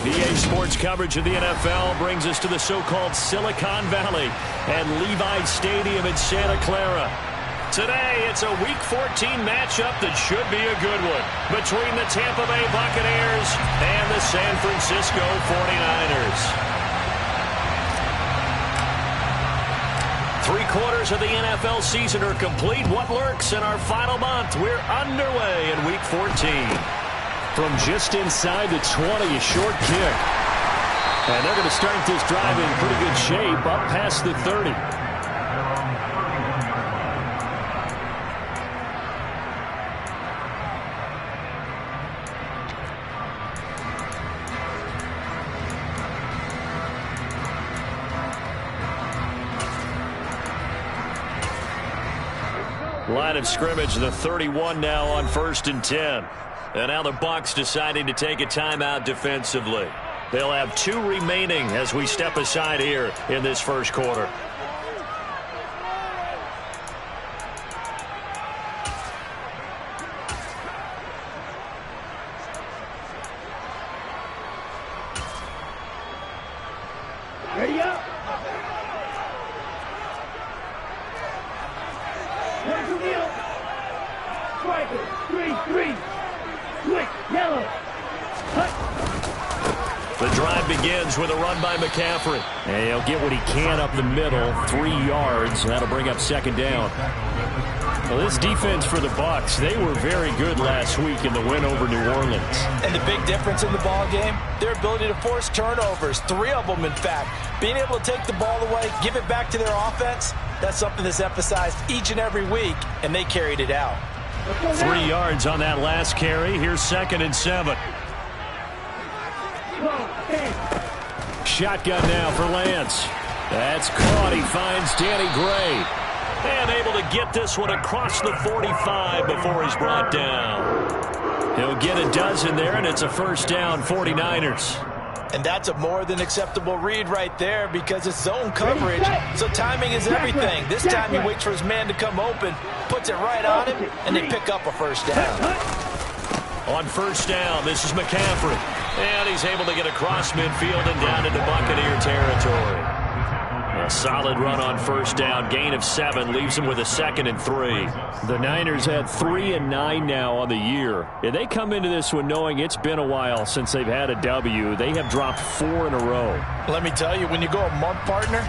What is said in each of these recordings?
EA Sports coverage of the NFL brings us to the so-called Silicon Valley and Levi's Stadium in Santa Clara. Today, it's a Week 14 matchup that should be a good one between the Tampa Bay Buccaneers and the San Francisco 49ers. 3/4 of the NFL season are complete. What lurks in our final month? We're underway in Week 14. From just inside the 20, a short kick. And they're going to start this drive in pretty good shape up past the 30. Line of scrimmage, the 31 now on 1st and 10. And now the Bucs deciding to take a timeout defensively. They'll have 2 remaining as we step aside here in this first quarter. Ready up. Striker, 3-3. Quick, yellow. The drive begins with a run by McCaffrey. And he'll get what he can up the middle, 3 yards. That'll bring up 2nd down. Well, this defense for the Bucs, they were very good last week in the win over New Orleans. And the big difference in the ball game, their ability to force turnovers, 3 of them in fact. Being able to take the ball away, give it back to their offense, that's something that's emphasized each and every week, and they carried it out. 3 yards on that last carry. Here's 2nd and 7. Shotgun now for Lance. That's caught. He finds Danny Gray. And able to get this one across the 45 before he's brought down. He'll get a dozen there, and it's a 1st down, 49ers. And that's a more than acceptable read right there because it's zone coverage, so timing is everything. This time he waits for his man to come open, puts it right on him, and they pick up a 1st down. On 1st down, this is McCaffrey. And he's able to get across midfield and down into Buccaneer territory. A solid run on 1st down. Gain of 7 leaves him with a 2nd and 3. The Niners had 3 and 9 now on the year. And they come into this one knowing it's been a while since they've had a W. They have dropped 4 in a row. Let me tell you, when you go a month, partner,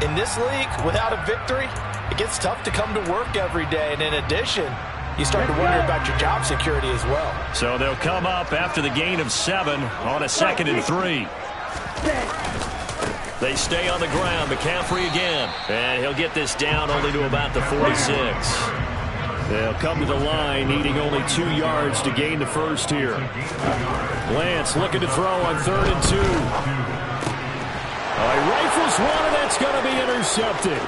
in this league, without a victory, it gets tough to come to work every day. And in addition, you start to wonder about your job security as well. So they'll come up after the gain of 7 on a 2nd and 3. They stay on the ground. McCaffrey again. And he'll get this down only to about the 46. They'll come to the line, needing only 2 yards to gain the 1st here. Lance looking to throw on 3rd and 2. He rifles one, and that's going to be intercepted.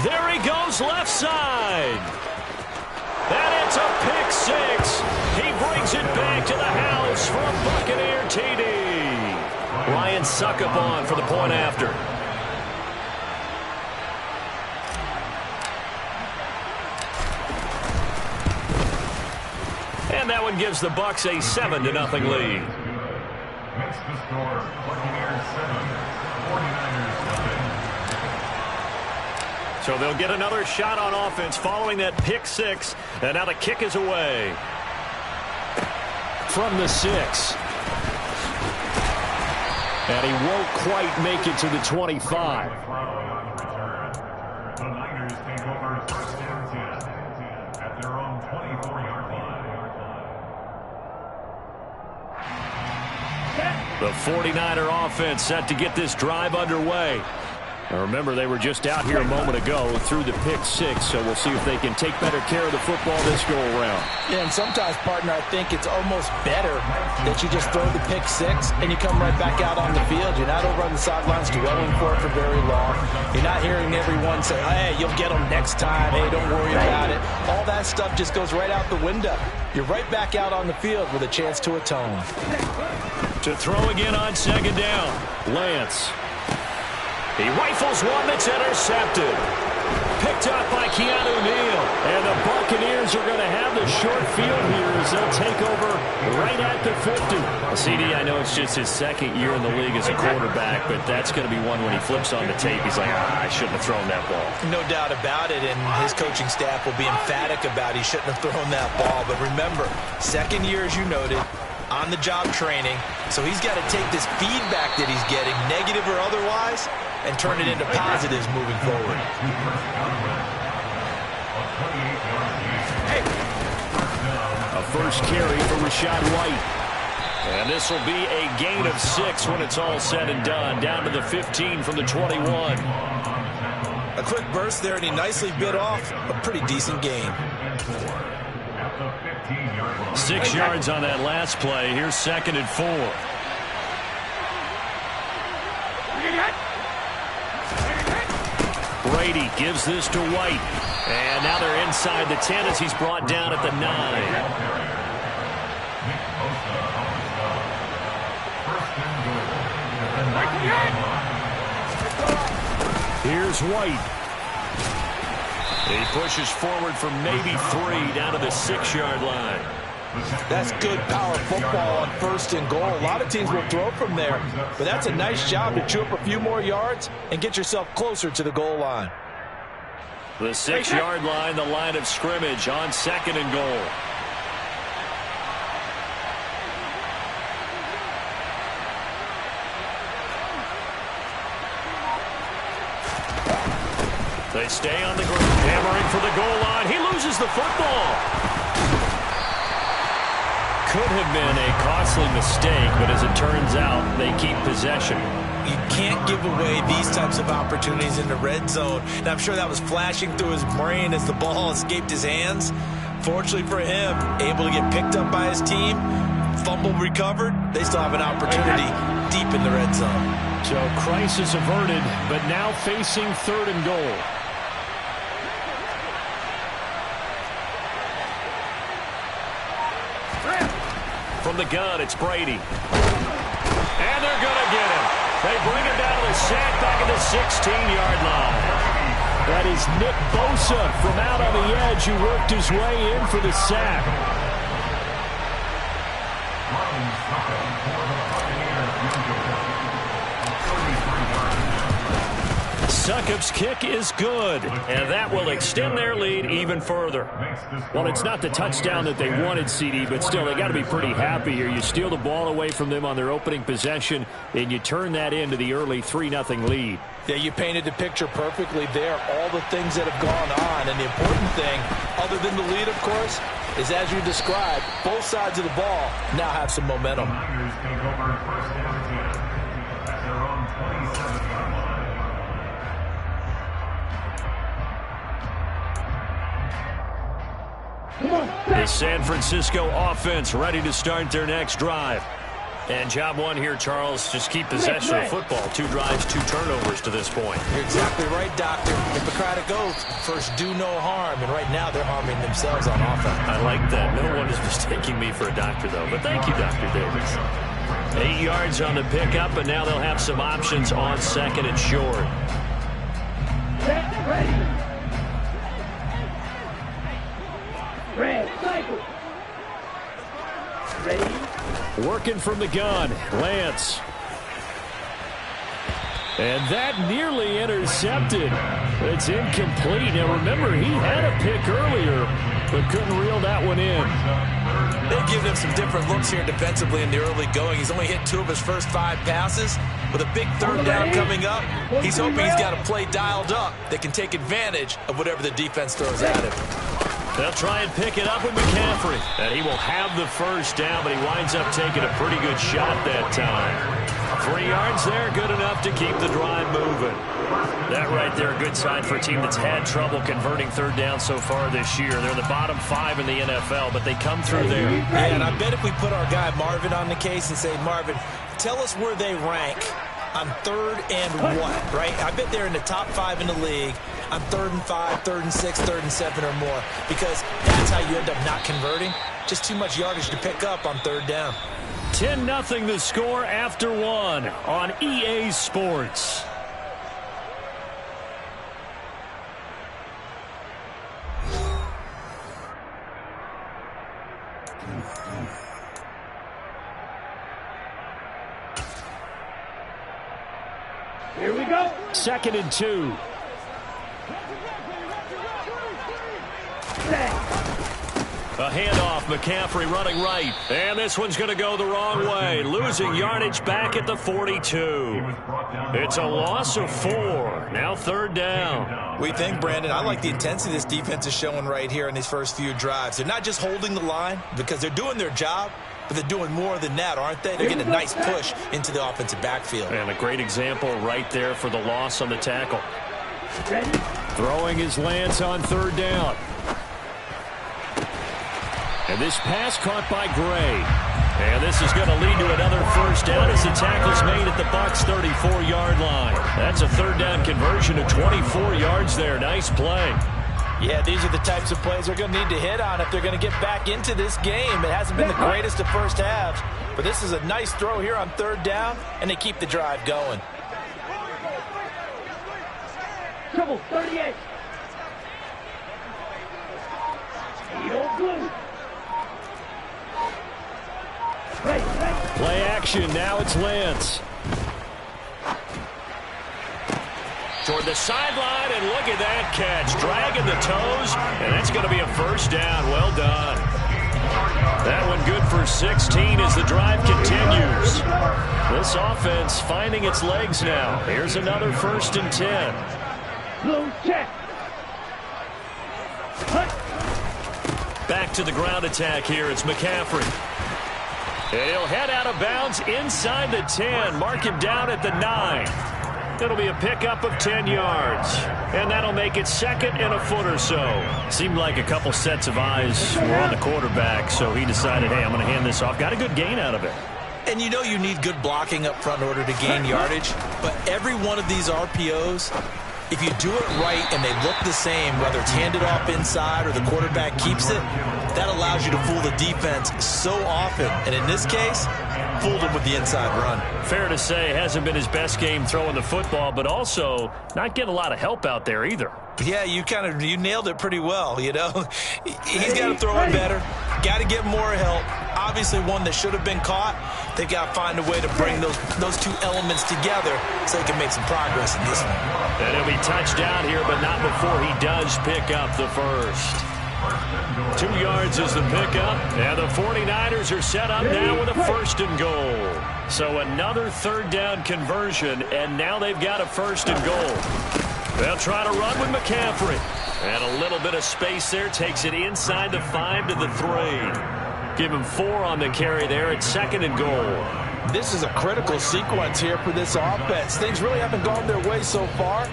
There he goes left side. And it's a pick 6. He brings it back to the house for a Buccaneer TD. Ryan Suckup on for the point after. And that one gives the Bucs a 7-0 lead. Makes the score Buccaneers 7, 49ers 7. So they'll get another shot on offense following that pick 6. And now the kick is away. From the 6. And he won't quite make it to the 25. The Niners take over 1st and 10 at their own 24-yard line. The 49er offense set to get this drive underway. Now remember, they were just out here a moment ago through the pick 6, so we'll see if they can take better care of the football this go-around. Yeah, and sometimes, partner, I think it's almost better that you just throw the pick 6 and you come right back out on the field. You're not over on the sidelines dwelling for it for very long. You're not hearing everyone say, hey, you'll get them next time. Hey, don't worry about it. All that stuff just goes right out the window. You're right back out on the field with a chance to atone. To throw again on 2nd down, Lance. He rifles one that's intercepted. Picked up by Keanu Neal. And the Buccaneers Eagles are going to have the short field here as they'll take over right at the 50. Well, CD, I know it's just his second year in the league as a quarterback, but that's going to be one when he flips on the tape. He's like, I shouldn't have thrown that ball. No doubt about it, and his coaching staff will be emphatic about he shouldn't have thrown that ball. But remember, second year, as you noted, on-the-job training, so he's got to take this feedback that he's getting, negative or otherwise, and turn it into positives moving forward. A first carry for Rachaad White. And this will be a gain of 6 when it's all said and done. Down to the 15 from the 21. A quick burst there, and he nicely bit off a pretty decent gain. 6 yards on that last play. Here's 2nd and 4. Brady gives this to White. And now they're inside the 10 as he's brought down at the 9. Here's White. He pushes forward for maybe 3 down to the 6-yard line. That's good power football on 1st and goal. A lot of teams will throw from there, but that's a nice job to chew up a few more yards and get yourself closer to the goal line. The 6-yard line, the line of scrimmage on 2nd and goal. They stay on the ground, hammering for the goal line. He loses the football. Could have been a costly mistake, but as it turns out, they keep possession. You can't give away these types of opportunities in the red zone. And I'm sure that was flashing through his brain as the ball escaped his hands. Fortunately for him, able to get picked up by his team, fumble recovered. They still have an opportunity deep in the red zone. So crisis averted, but now facing 3rd and goal. From the gun, it's Brady. And they're going to get him. They bring him down to the sack back at the 16-yard line. That is Nick Bosa from out on the edge who worked his way in for the sack. Succop's kick is good, and that will extend their lead even further. Well, it's not the touchdown that they wanted, CD, but still, they got to be pretty happy here. You steal the ball away from them on their opening possession, and you turn that into the early 3-0 lead. Yeah, you painted the picture perfectly there, all the things that have gone on. And the important thing, other than the lead, of course, is as you described, both sides of the ball now have some momentum. The San Francisco offense ready to start their next drive. And job one here, Charles, just keep possession of football. 2 drives, 2 turnovers to this point. You're exactly right, Doctor. Hippocratic oath, first do no harm, and right now they're harming themselves on offense. I like that. No one is mistaking me for a doctor, though. But thank you, Dr. Davis. 8 yards on the pickup, and now they'll have some options on 2nd and short. Set, ready. Red, cycle. Ready. Working from the gun, Lance. And that nearly intercepted. It's incomplete. Now remember, he had a pick earlier, but couldn't reel that one in. They've given him some different looks here defensively in the early going. He's only hit 2 of his first 5 passes. With a big 3rd down coming up, he's hoping he's got a play dialed up that can take advantage of whatever the defense throws at him. They'll try and pick it up with McCaffrey. And he will have the first down, but he winds up taking a pretty good shot that time. 3 yards there, good enough to keep the drive moving. That right there, a good sign for a team that's had trouble converting 3rd down so far this year. They're the bottom 5 in the NFL, but they come through there. Yeah, and I bet if we put our guy Marvin on the case and say, Marvin, tell us where they rank on 3rd and what, right? I bet they're in the top 5 in the league on 3rd and 5, 3rd and 6, 3rd and 7 or more, because that's how you end up not converting. Just too much yardage to pick up on 3rd down. 10-0 the score after 1 on EA Sports. 2nd and 2. A handoff, McCaffrey running right. And this one's going to go the wrong way. Losing yardage back at the 42. It's a loss of 4. Now 3rd down. We think, Brandon, I like the intensity this defense is showing right here in these first few drives. They're not just holding the line because they're doing their job, but they're doing more than that, aren't they? They're getting a nice push into the offensive backfield. And a great example right there for the loss on the tackle. Throwing his Lance on 3rd down. And this pass caught by Gray. And this is going to lead to another 1st down as the tackle's made at the Bucs' 34-yard line. That's a 3rd down conversion of 24 yards there. Nice play. Yeah, these are the types of plays they're going to need to hit on if they're going to get back into this game. It hasn't been the greatest of first halves, but this is a nice throw here on 3rd down, and they keep the drive going. Trouble 38. Heel blue. Play action. Now it's Lance. Toward the sideline, and look at that catch. Dragging the toes, and that's going to be a 1st down. Well done. That one good for 16 as the drive continues. This offense finding its legs now. Here's another 1st and 10. Blue check. Back to the ground attack here. It's McCaffrey. He'll head out of bounds inside the 10. Mark him down at the 9. It'll be a pickup of 10 yards. And that'll make it 2nd and a foot or so. Seemed like a couple sets of eyes were on the quarterback, so he decided, hey, I'm going to hand this off. Got a good gain out of it. And you know you need good blocking up front in order to gain yardage, but every one of these RPOs, if you do it right and they look the same, whether it's handed off inside or the quarterback keeps it, that allows you to fool the defense so often. And in this case, fooled him with the inside run. Fair to say, hasn't been his best game throwing the football, but also not getting a lot of help out there either. Yeah, you nailed it pretty well, you know. He's got to throw it better. Got to get more help. Obviously one that should have been caught. They got to find a way to bring those two elements together so they can make some progress in this one. And he'll be touchdown here, but not before he does pick up the 1st. 2 yards is the pickup, and the 49ers are set up now with a 1st and goal. So another 3rd down conversion, and now they've got a 1st and goal. They'll try to run with McCaffrey. And a little bit of space there, takes it inside the 5 to the 3. Give him 4 on the carry there at 2nd and goal. This is a critical sequence here for this offense. Things really haven't gone their way so far.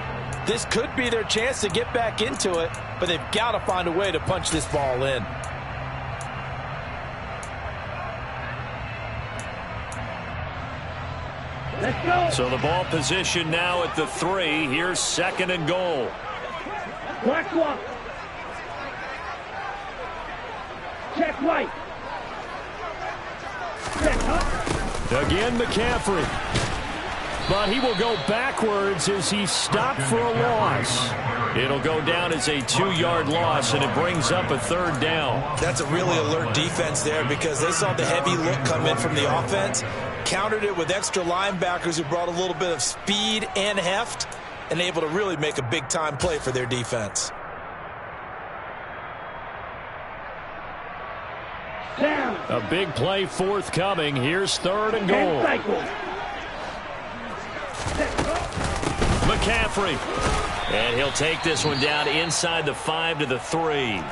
This could be their chance to get back into it, but they've got to find a way to punch this ball in. Let's go. So the ball position now at the 3. Here's 2nd and goal. Black walk. Check white. Check up. Again, McCaffrey. But he will go backwards as he stopped for a loss. It'll go down as a 2-yard loss, and it brings up a 3rd down. That's a really alert defense there because they saw the heavy look come in from the offense, countered it with extra linebackers who brought a little bit of speed and heft, and able to really make a big-time play for their defense. Down. A big play forthcoming. Here's 3rd and goal. McCaffrey. And he'll take this one down inside the 5 to the 3.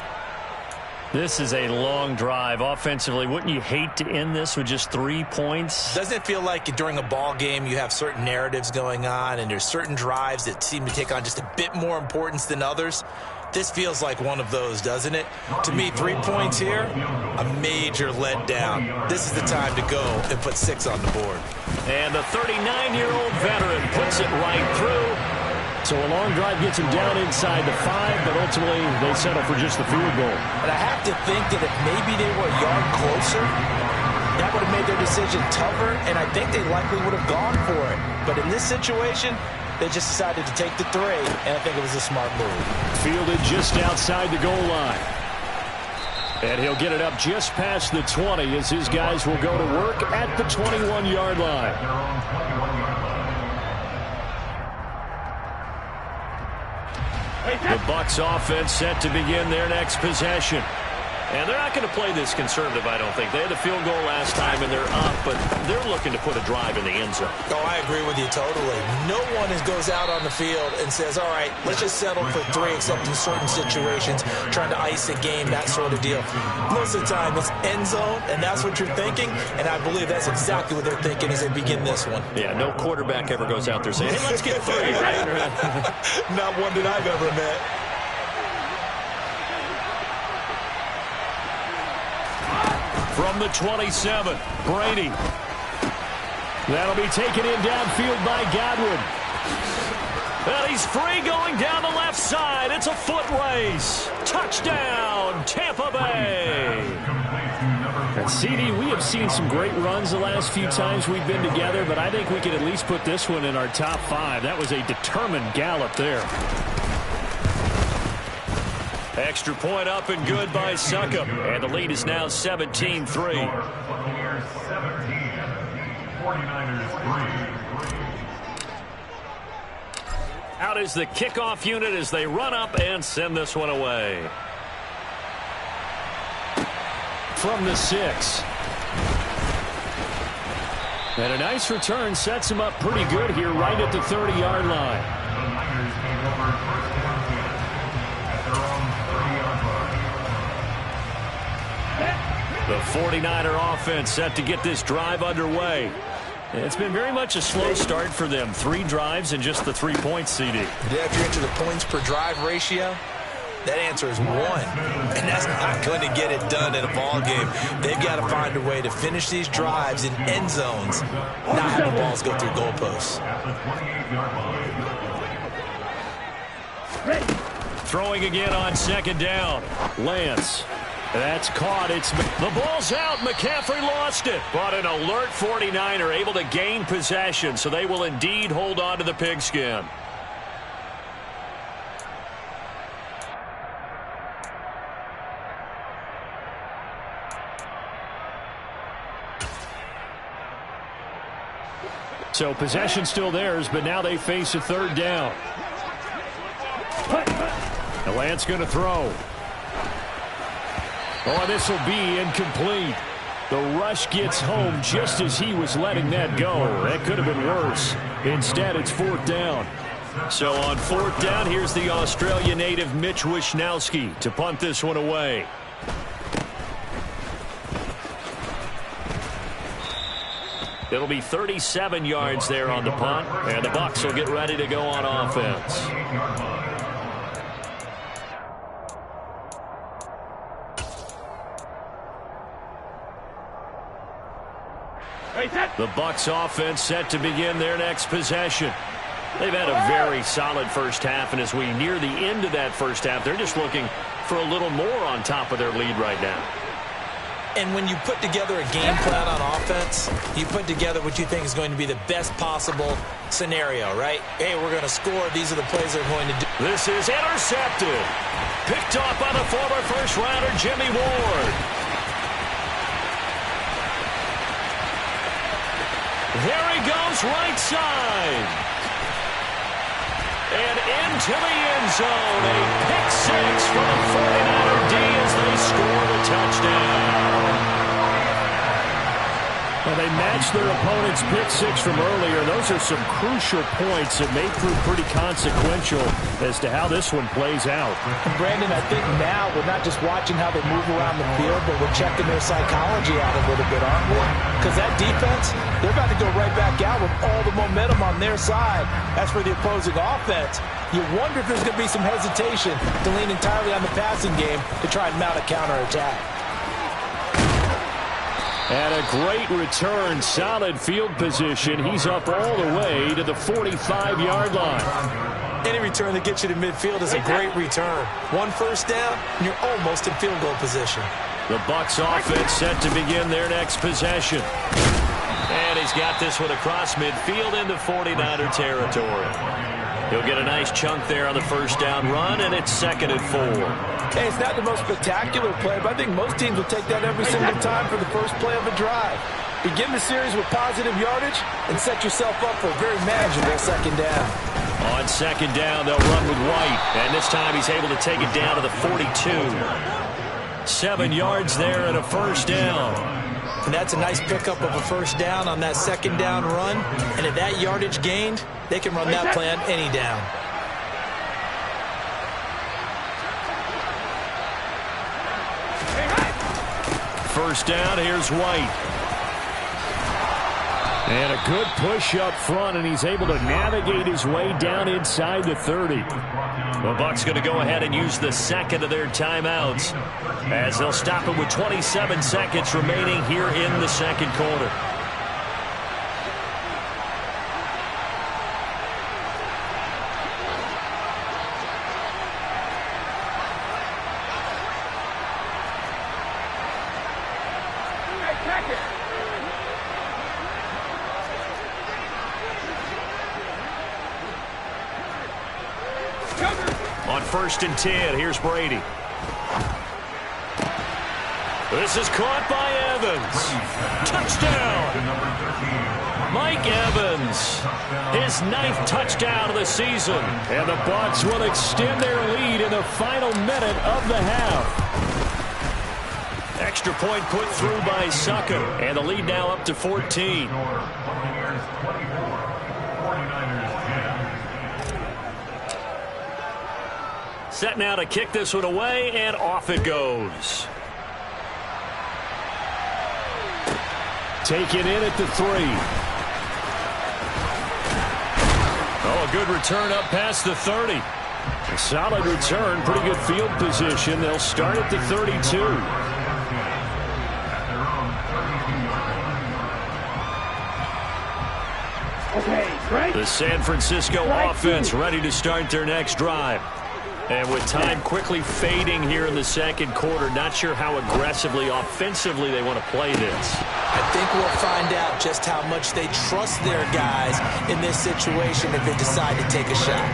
This is a long drive. Offensively, wouldn't you hate to end this with just 3 points? Doesn't it feel like during a ball game you have certain narratives going on and there's certain drives that seem to take on just a bit more importance than others? This feels like one of those, doesn't it? To me, 3 points here, a major letdown. This is the time to go and put 6 on the board. And the 39-year-old veteran puts it right through. So a long drive gets him down inside the 5, but ultimately they settle for just the field goal. And I have to think that if maybe they were a yard closer, that would have made their decision tougher, and I think they likely would have gone for it. But in this situation, they just decided to take the 3, and I think it was a smart move. Fielded just outside the goal line. And he'll get it up just past the 20 as his guys will go to work at the 21-yard line. The Bucs offense set to begin their next possession. And they're not going to play this conservative, I don't think. They had a field goal last time, and they're up, but they're looking to put a drive in the end zone. Oh, I agree with you totally. No one goes out on the field and says, all right, let's just settle for 3, except in certain situations, trying to ice a game, that sort of deal. Most of the time, it's end zone, and that's what you're thinking, and I believe that's exactly what they're thinking as they begin this one. Yeah, no quarterback ever goes out there saying, hey, let's get 3. Not one that I've ever met. From the 27, Brady. That'll be taken in downfield by Godwin. And he's free going down the left side. It's a foot race. Touchdown, Tampa Bay. And CD, we have seen some great runs the last few times we've been together, but I think we can at least put this one in our top 5. That was a determined gallop there. Extra point up and good by Succop. And the lead is now 17-3. 49ers 3. Out is the kickoff unit as they run up and send this one away. From the 6. And a nice return sets him up pretty good here right at the 30-yard line. The Niners take over first down at their own 30-yard line. The 49er offense set to get this drive underway. It's been very much a slow start for them. 3 drives and just the 3 points, CD. Yeah, if you're into the points per drive ratio, that answer is 1. And that's not going to get it done in a ball game. They've got to find a way to finish these drives in end zones, not having balls go through goalposts. At the 28-yard line. Throwing again on second down. Lance. That's caught. The ball's out. McCaffrey lost it. But an alert 49er able to gain possession, so they will indeed hold on to the pigskin. So possession still theirs, but now they face a 3rd down. And Lance going to throw. Oh, this will be incomplete. The rush gets home just as he was letting that go. That could have been worse. Instead, it's 4th down. So on 4th down, here's the Australia native Mitch Wishnowsky to punt this one away. It'll be 37 yards there on the punt, and the Bucs will get ready to go on offense. The Bucs offense set to begin their next possession. They've had a very solid first half, and as we near the end of that first half, they're just looking for a little more on top of their lead right now. And when you put together a game plan on offense, you put together what you think is going to be the best possible scenario, right? Hey, we're going to score. These are the plays they're going to do. This is intercepted. Picked off by the former first-rounder Jimmy Ward. There he goes, right side. And into the end zone. A pick 6 for the 49er D as they score the touchdown. Well, they matched their opponent's pick 6 from earlier. Those are some crucial points that may prove pretty consequential as to how this one plays out. And Brandon, I think now we're not just watching how they move around the field, but we're checking their psychology out a little bit, aren't we? Because that defense, they're about to go right back out with all the momentum on their side. As for the opposing offense, you wonder if there's going to be some hesitation to lean entirely on the passing game to try and mount a counterattack. And a great return, solid field position. He's up all the way to the 45-yard line. Any return that gets you to midfield is a great return. 1 first down, and you're almost in field goal position. The Bucs offense set to begin their next possession. And he's got this one across midfield into 49er territory. He'll get a nice chunk there on the first down run, and it's 2nd and 4. Hey, it's not the most spectacular play, but I think most teams will take that every single time for the first play of a drive. Begin the series with positive yardage and set yourself up for a very manageable 2nd down. On second down, they'll run with White. And this time he's able to take it down to the 42. 7 yards there and a first down. And that's a nice pickup of a first down on that second down run. And at that yardage gained, they can run that plan any down. First down, here's White. And a good push up front, and he's able to navigate his way down inside the 30. The Bucs going to go ahead and use the second of their timeouts as they'll stop it with 27 seconds remaining here in the second quarter. On 1st and 10, here's Brady. This is caught by Evans. Touchdown! Mike Evans, his 9th touchdown of the season. And the Bucs will extend their lead in the final minute of the half. Extra point put through by Sucker. And the lead now up to 14. Set now to kick this one away, and off it goes. Taken in at the 3. Oh, a good return up past the 30. A solid return, pretty good field position. They'll start at the 32. Okay, right. The San Francisco offense ready to start their next drive. And with time quickly fading here in the second quarter, not sure how aggressively, offensively they want to play this. I think we'll find out just how much they trust their guys in this situation if they decide to take a shot.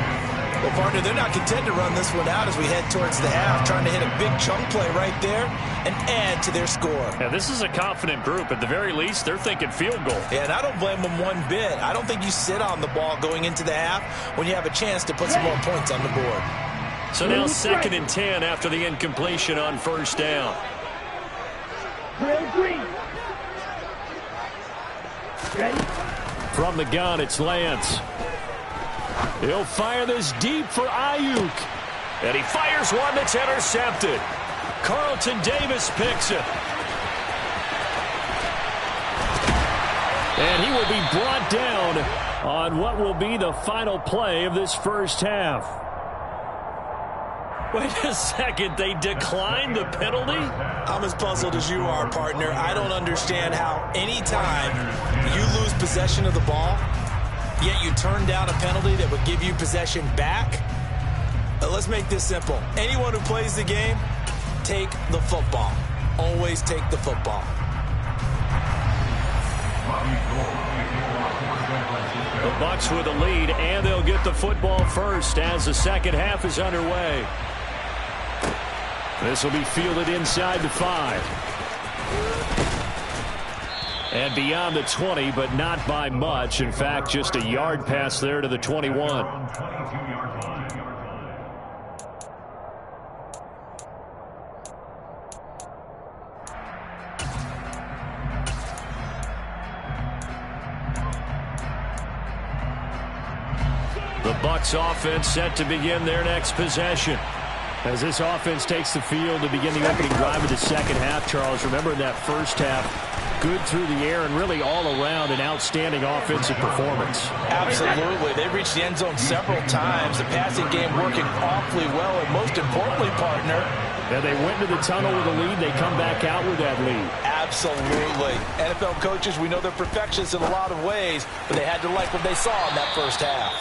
Well, partner, they're not content to run this one out as we head towards the half, trying to hit a big chunk play right there and add to their score. Yeah, this is a confident group. At the very least, they're thinking field goal. Yeah, and I don't blame them one bit. I don't think you sit on the ball going into the half when you have a chance to put some more points on the board. So now 2nd and 10 after the incompletion on 1st down. Green. Ready? From the gun, it's Lance. He'll fire this deep for Ayuk. And he fires one that's intercepted. Carlton Davis picks it. And he will be brought down on what will be the final play of this first half. Wait a second, they declined the penalty? I'm as puzzled as you are, partner. I don't understand how any time you lose possession of the ball, yet you turn down a penalty that would give you possession back. Let's make this simple. Anyone who plays the game, take the football. Always take the football. The Bucs with a lead, and they'll get the football first as the second half is underway. This will be fielded inside the 5. And beyond the 20, but not by much. In fact, just a yard pass there to the 21. The Bucs offense set to begin their next possession. As this offense takes the field to begin the opening drive of the second half, Charles, remember in that first half, good through the air and really all around an outstanding offensive performance. Absolutely. They reached the end zone several times. The passing game working awfully well, and most importantly, partner, and they went to the tunnel with a lead. They come back out with that lead. Absolutely. NFL coaches, we know they're perfectionists in a lot of ways, but they had to like what they saw in that first half.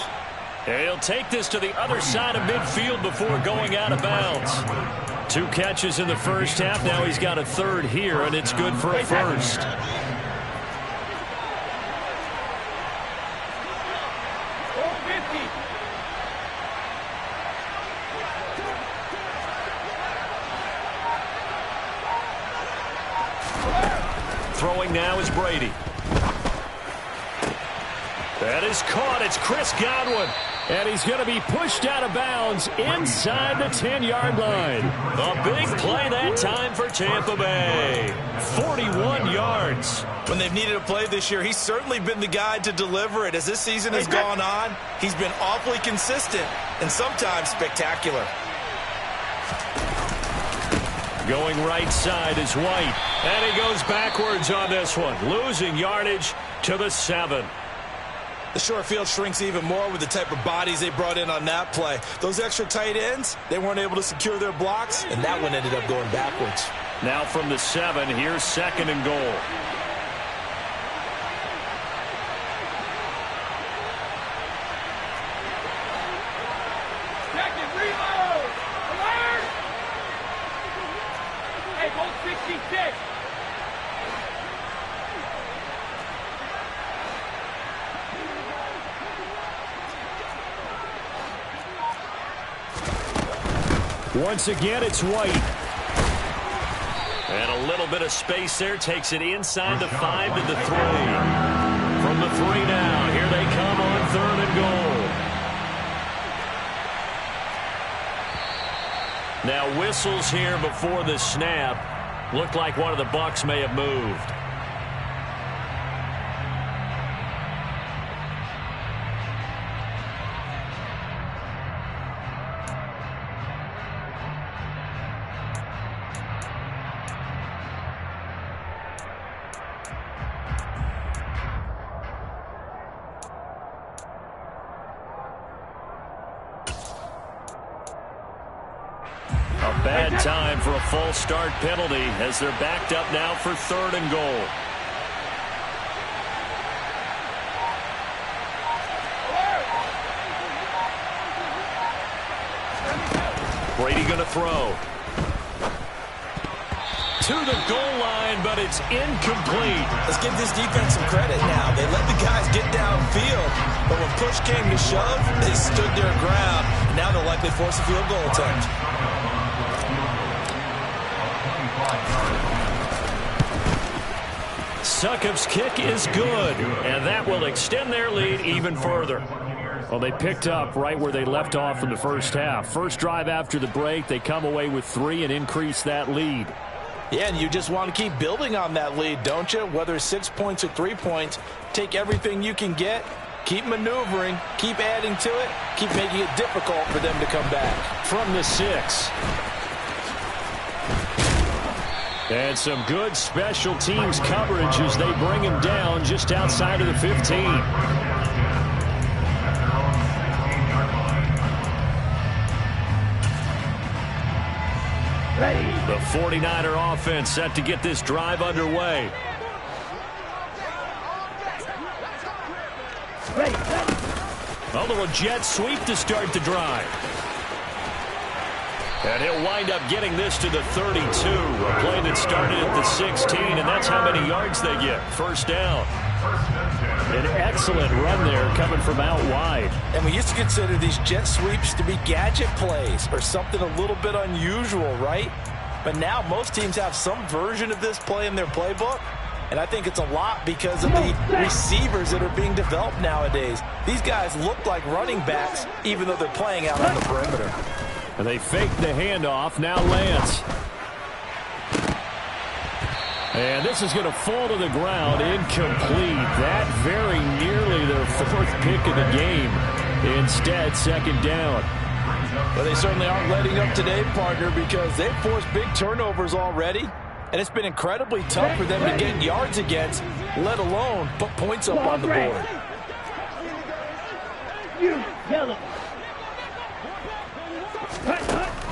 He'll take this to the other side of midfield before going out of bounds. 2 catches in the first half. Now he's got a third here, and it's good for a first. Throwing now is Brady. That is caught. It's Chris Godwin. And he's going to be pushed out of bounds inside the 10-yard line. A big play that time for Tampa Bay. 41 yards. When they've needed a play this year, he's certainly been the guy to deliver it. As this season has gone on, he's been awfully consistent and sometimes spectacular. Going right side is White. And he goes backwards on this one, losing yardage to the 7. The short field shrinks even more with the type of bodies they brought in on that play. Those extra tight ends, they weren't able to secure their blocks, and that one ended up going backwards. Now from the 7, here's 2nd and goal. Second reload! Alert! Hey, hold 66! Once again, it's White. And a little bit of space there. Takes it inside the 5 to the 3. From the 3 now. Here they come on 3rd and goal. Now whistles here before the snap. Looked like one of the Bucs may have moved. Bad time for a false start penalty as they're backed up now for 3rd and goal. Brady going to throw. To the goal line, but it's incomplete. Let's give this defense some credit now. They let the guys get downfield, but when push came to shove, they stood their ground. And now they'll likely force a field goal attempt. Succop's kick is good, and that will extend their lead even further. Well, they picked up right where they left off in the first half. First drive after the break, they come away with 3 and increase that lead. Yeah, and you just want to keep building on that lead, don't you? Whether it's 6 points or 3 points, take everything you can get, keep maneuvering, keep adding to it, keep making it difficult for them to come back. From the 6. And some good special teams coverage as they bring him down just outside of the 15. The 49er offense set to get this drive underway. A little jet sweep to start the drive. And he'll wind up getting this to the 32. A play that started at the 16, and that's how many yards they get. First down. An excellent run there coming from out wide. And we used to consider these jet sweeps to be gadget plays or something a little bit unusual, right? But now most teams have some version of this play in their playbook. And I think it's a lot because of the receivers that are being developed nowadays. These guys look like running backs even though they're playing out on the perimeter. And they fake the handoff. Now Lance. And this is going to fall to the ground. Incomplete. That very nearly their 4th pick of the game. Instead, 2nd down. But they certainly aren't letting up today, partner, because they've forced big turnovers already. And it's been incredibly tough for them to get yards against, let alone put points up on the board. You kill him.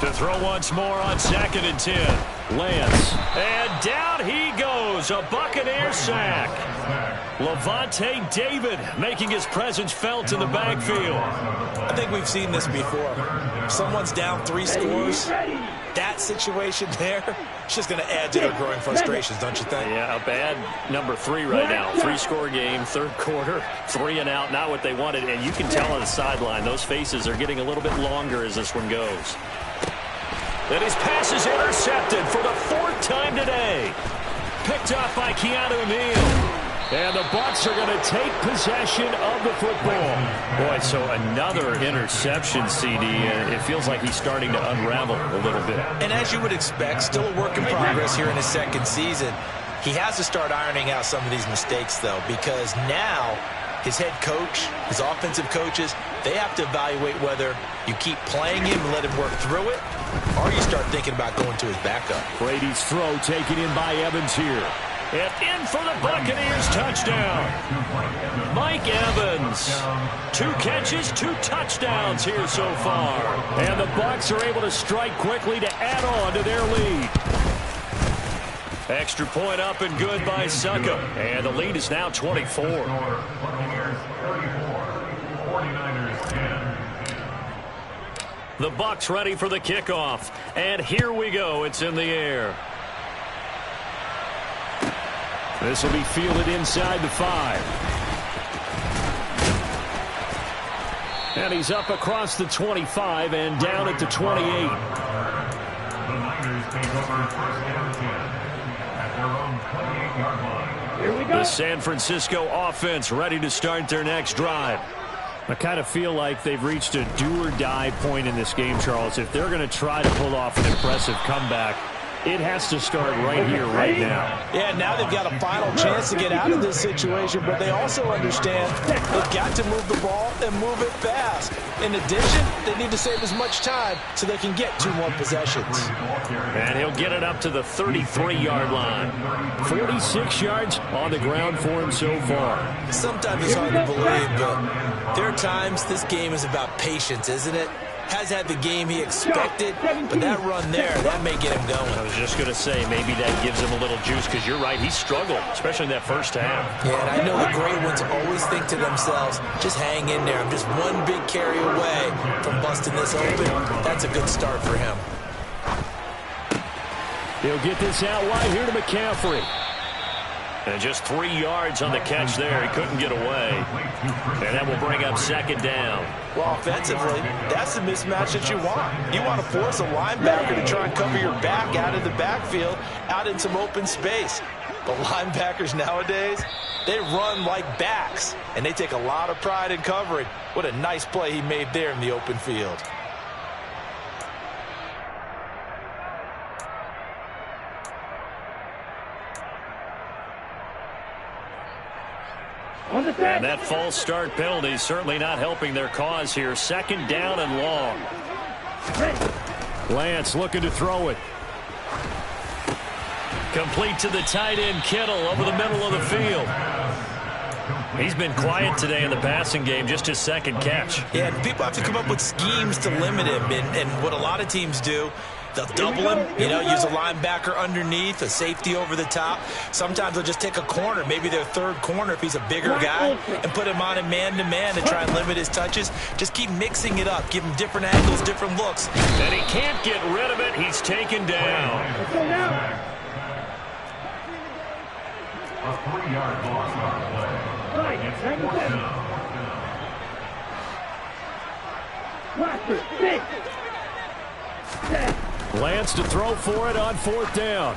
To throw once more on 2nd and 10. Lance. And down he goes. A Buccaneer sack. Levante David making his presence felt in the backfield. I think we've seen this before. If someone's down 3 scores, that situation there, it's just going to add to their growing frustrations, don't you think? Yeah, a bad number 3 right now. 3-score game, 3rd quarter, 3 and out, not what they wanted. And you can tell on the sideline, those faces are getting a little bit longer as this one goes. And his pass is intercepted for the 4th time today. Picked up by Keanu Neal. And the Bucs are going to take possession of the football. Boy, so another interception, CD. It feels like he's starting to unravel a little bit. And as you would expect, still a work in progress here in his second season. He has to start ironing out some of these mistakes, though, because now his head coach, his offensive coaches, they have to evaluate whether you keep playing him and let him work through it, or you start thinking about going to his backup. Brady's throw taken in by Evans here. And in for the Buccaneers touchdown. Mike Evans. 2 catches, 2 touchdowns here so far. And the Bucs are able to strike quickly to add on to their lead. Extra point up and good by Suckup. And the lead is now 24. The Bucs ready for the kickoff. And here we go. It's in the air. This will be fielded inside the 5. And he's up across the 25 and down at the 28. The Niners take over first down 10 at their own 28-yard line. Here we go. The San Francisco offense ready to start their next drive. I kind of feel like they've reached a do-or-die point in this game, Charles. If they're going to try to pull off an impressive comeback, it has to start right here, right now. Yeah, now they've got a final chance to get out of this situation, but they also understand they've got to move the ball and move it fast. In addition, they need to save as much time so they can get 2 more possessions. And he'll get it up to the 33-yard line. 46 yards on the ground for him so far. Sometimes it's hard to believe, but there are times this game is about patience, isn't it? Has had the game he expected, but that run there, that may get him going. I was just going to say, maybe that gives him a little juice, because you're right, he struggled, especially in that first half. Yeah, and I know the great ones always think to themselves, just hang in there. I'm just one big carry away from busting this open. That's a good start for him. He'll get this out wide here to McCaffrey. And just 3 yards on the catch there. He couldn't get away. And that will bring up second down. Well, offensively, that's the mismatch that you want. You want to force a linebacker to try and cover your back out of the backfield, out in some open space. But linebackers nowadays, they run like backs, and they take a lot of pride in covering. What a nice play he made there in the open field. And that false start penalty certainly not helping their cause here. Second down and long. Lance looking to throw it. Complete to the tight end, Kittle, over the middle of the field. He's been quiet today in the passing game, just his second catch. Yeah, people have to come up with schemes to limit him, and what a lot of teams do, they'll double him, use a linebacker underneath, a safety over the top. Sometimes they'll just take a corner, maybe their third corner if he's a bigger guy, and put him on a man-to-man to try and limit his touches. Just keep mixing it up, give him different angles, different looks. And he can't get rid of it. He's taken down. Let's go now. A 3-yard loss on the play. Right, It's second fourth down. down. Watch it. 6. 7. Lance to throw for it on fourth down.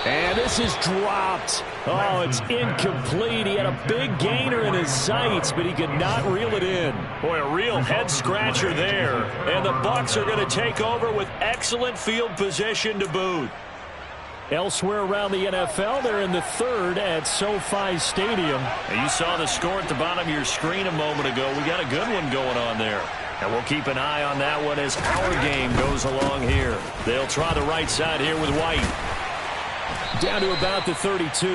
And this is dropped. Oh, it's incomplete. He had a big gainer in his sights, but he could not reel it in. Boy, a real head-scratcher there. And the Bucs are going to take over with excellent field position to boot. Elsewhere around the NFL, they're in the third at SoFi Stadium. And you saw the score at the bottom of your screen a moment ago. We got a good one going on there. And we'll keep an eye on that one as our game goes along here. They'll try the right side here with White. Down to about the 32.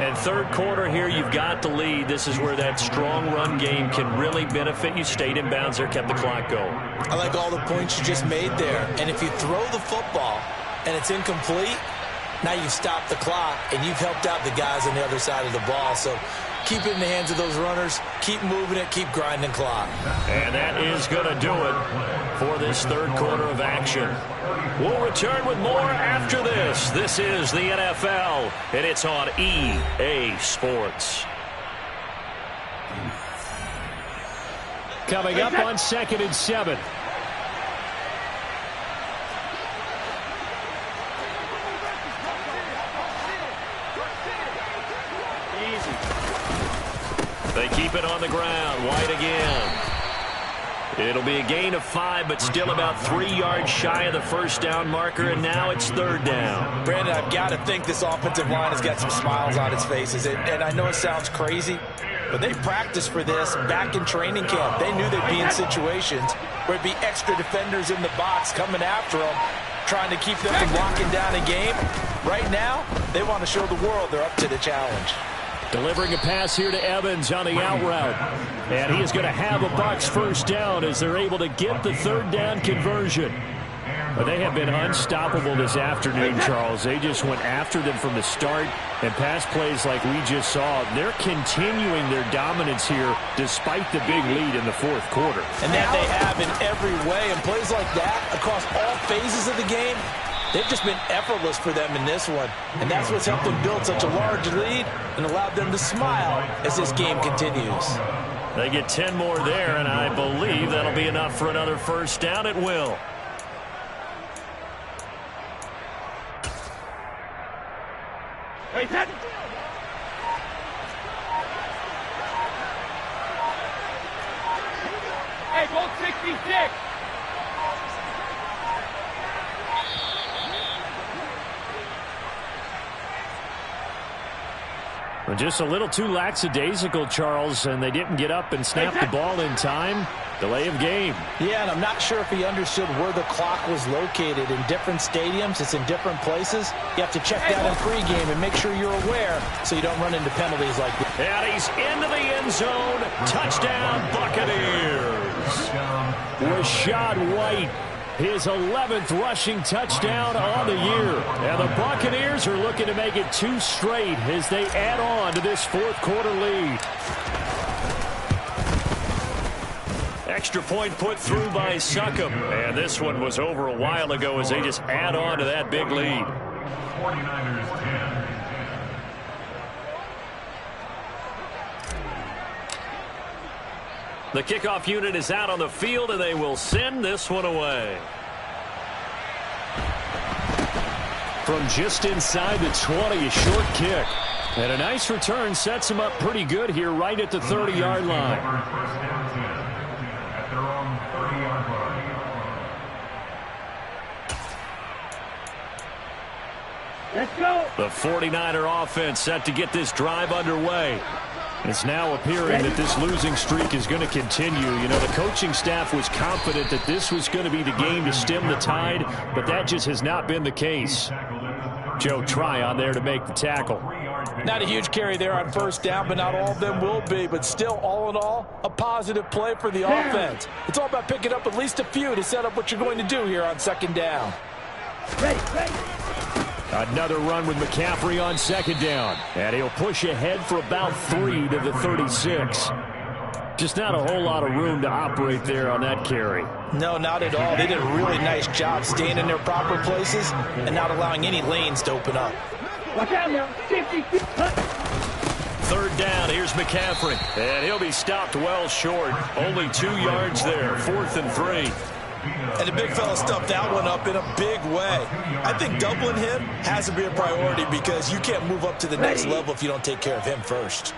And third quarter here, you've got the lead. This is where that strong run game can really benefit you. Stayed in bounds there, kept the clock going. I like all the points you just made there. And if you throw the football and it's incomplete, now you've stopped the clock and you've helped out the guys on the other side of the ball. So keep it in the hands of those runners. Keep moving it. Keep grinding clock. And that is going to do it for this third quarter of action. We'll return with more after this. This is the NFL, and it's on EA Sports. Coming up on 2nd and 7. They keep it on the ground. White again. It'll be a gain of 5, but still about 3 yards shy of the first down marker, and now it's third down. Brandon, I've got to think this offensive line has got some smiles on its faces. And I know it sounds crazy, but they practiced for this back in training camp. They knew they'd be in situations where it'd be extra defenders in the box coming after them, trying to keep them from locking down a game. Right now, they want to show the world they're up to the challenge. Delivering a pass here to Evans on the out route. And he is going to have a Bucs first down as they're able to get the third down conversion. But they have been unstoppable this afternoon, Charles. They just went after them from the start, and pass plays like we just saw. They're continuing their dominance here despite the big lead in the fourth quarter. And that they have in every way. And plays like that across all phases of the game, they've just been effortless for them in this one. And that's what's helped them build such a large lead and allowed them to smile as this game continues. They get 10 more there, and I believe that'll be enough for another first down. It will. Hey, Bolt 66. Well, just a little too lackadaisical, Charles, and they didn't get up and snap the ball in time. Delay of game. Yeah, and I'm not sure if he understood where the clock was located. In different stadiums, it's in different places. You have to check that in pregame and make sure you're aware so you don't run into penalties like this. And he's into the end zone. Touchdown, Buccaneers. Rachaad White, his 11th rushing touchdown on the year. And the Buccaneers are looking to make it 2 straight as they add on to this fourth quarter lead. Extra point put through by Succop. And this one was over a while ago as they just add on to that big lead. 49ers 10. The kickoff unit is out on the field, and they will send this one away. From just inside the 20, a short kick. And a nice return sets him up pretty good here right at the 30-yard line. First down 10 at their own 30-yard line. Let's go. The 49er offense set to get this drive underway. It's now appearing that this losing streak is going to continue. You know, the coaching staff was confident that this was going to be the game to stem the tide, but that just has not been the case. Joe Tryon there to make the tackle. Not a huge carry there on first down, but not all of them will be. But still, all in all, a positive play for the offense. It's all about picking up at least a few to set up what you're going to do here on second down. Ready. Another run with McCaffrey on second down. And he'll push ahead for about 3 to the 36. Just not a whole lot of room to operate there on that carry. No, not at all. They did a really nice job staying in their proper places and not allowing any lanes to open up. Watch out now. 50. Third down, here's McCaffrey. And he'll be stopped well short. Only 2 yards there, 4th and 3. And the big fella stuffed that one up in a big way. I think doubling him has to be a priority because you can't move up to the next level if you don't take care of him first.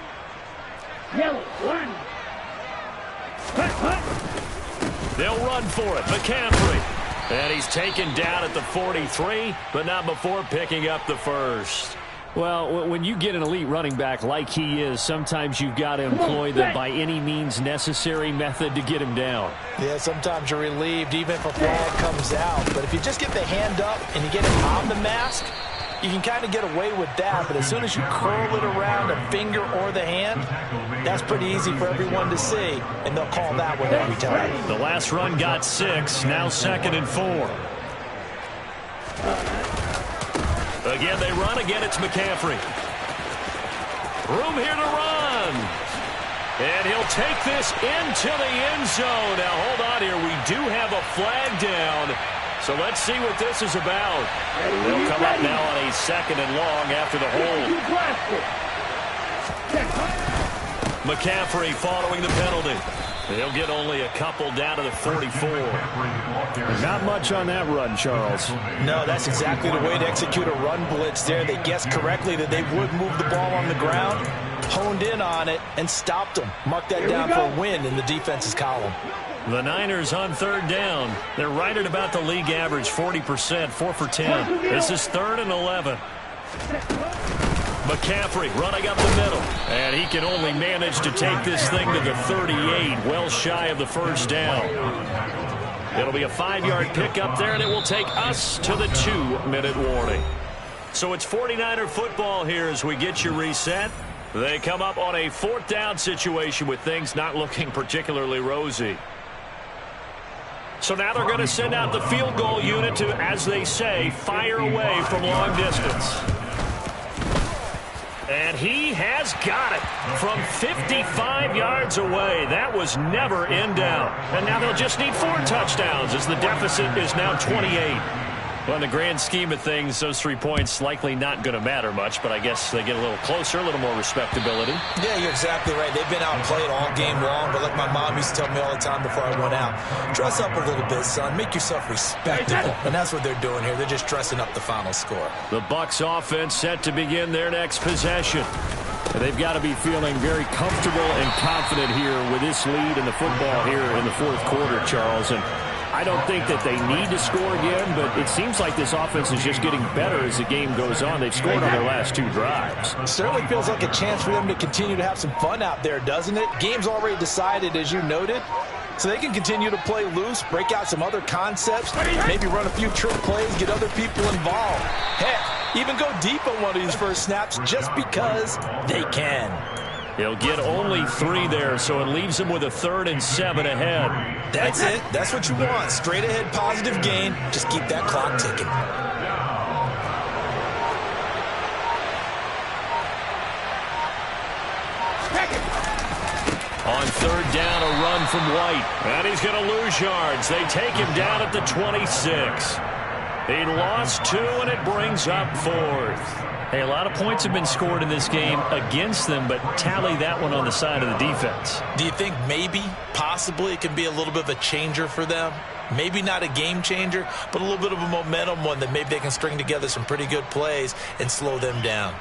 Yellow, 1. They'll run for it. McCaffrey. And he's taken down at the 43, but not before picking up the first. Well, when you get an elite running back like he is, sometimes you've got to employ the by any means necessary method to get him down. Yeah, sometimes you're relieved even if a flag comes out. But if you just get the hand up and you get him on the mask, you can kind of get away with that. But as soon as you curl it around a finger or the hand, that's pretty easy for everyone to see. And they'll call that one every time. The last run got 6, now 2nd and 4. Again, they run. Again, it's McCaffrey. Room here to run. And he'll take this into the end zone. Now, hold on here. We do have a flag down. So let's see what this is about. They'll come up now on a 2nd and long after the hold. McCaffrey following the penalty. He'll get only a couple down to the 44. Not much on that run, Charles. No, that's exactly the way to execute a run blitz there. They guessed correctly that they would move the ball on the ground. honed in on it and stopped them. Mark that down for a win in the defense's column. The Niners on third down. They're right at about the league average, 40%, 4 for 10. This is 3rd and 11. McCaffrey running up the middle. And he can only manage to take this thing to the 38, well shy of the first down. It'll be a 5-yard pickup there, and it will take us to the 2-minute warning. So it's 49er football here as we get you reset. They come up on a 4th down situation with things not looking particularly rosy. So now they're going to send out the field goal unit to, as they say, fire away from long distance. And he has got it from 55 yards away. That was never in doubt. And now they'll just need 4 touchdowns as the deficit is now 28. Well, in the grand scheme of things, those 3 points likely not going to matter much, but I guess they get a little closer, a little more respectability. Yeah, you're exactly right. They've been outplayed all game long, but like my mom used to tell me all the time before I went out, dress up a little bit, son. Make yourself respectable. And that's what they're doing here. They're just dressing up the final score. The Bucs offense set to begin their next possession. And they've got to be feeling very comfortable and confident here with this lead in the football here in the 4th quarter, Charles. And I don't think that they need to score again, but it seems like this offense is just getting better as the game goes on. They've scored on their last 2 drives. It certainly feels like a chance for them to continue to have some fun out there, doesn't it? Game's already decided, as you noted, so they can continue to play loose, break out some other concepts, maybe run a few trick plays, get other people involved. Heck, even go deep on one of these first snaps just because they can. He'll get only 3 there, so it leaves him with a 3rd and 7 ahead. That's it. That's what you want. Straight ahead positive gain. Just keep that clock ticking. On 3rd down, a run from White. And he's going to lose yards. They take him down at the 26. He lost 2, and it brings up 4th. Hey, a lot of points have been scored in this game against them, but tally that one on the side of the defense. Do you think maybe, possibly, it can be a little bit of a changer for them? Maybe not a game changer, but a little bit of a momentum one that maybe they can string together some pretty good plays and slow them down.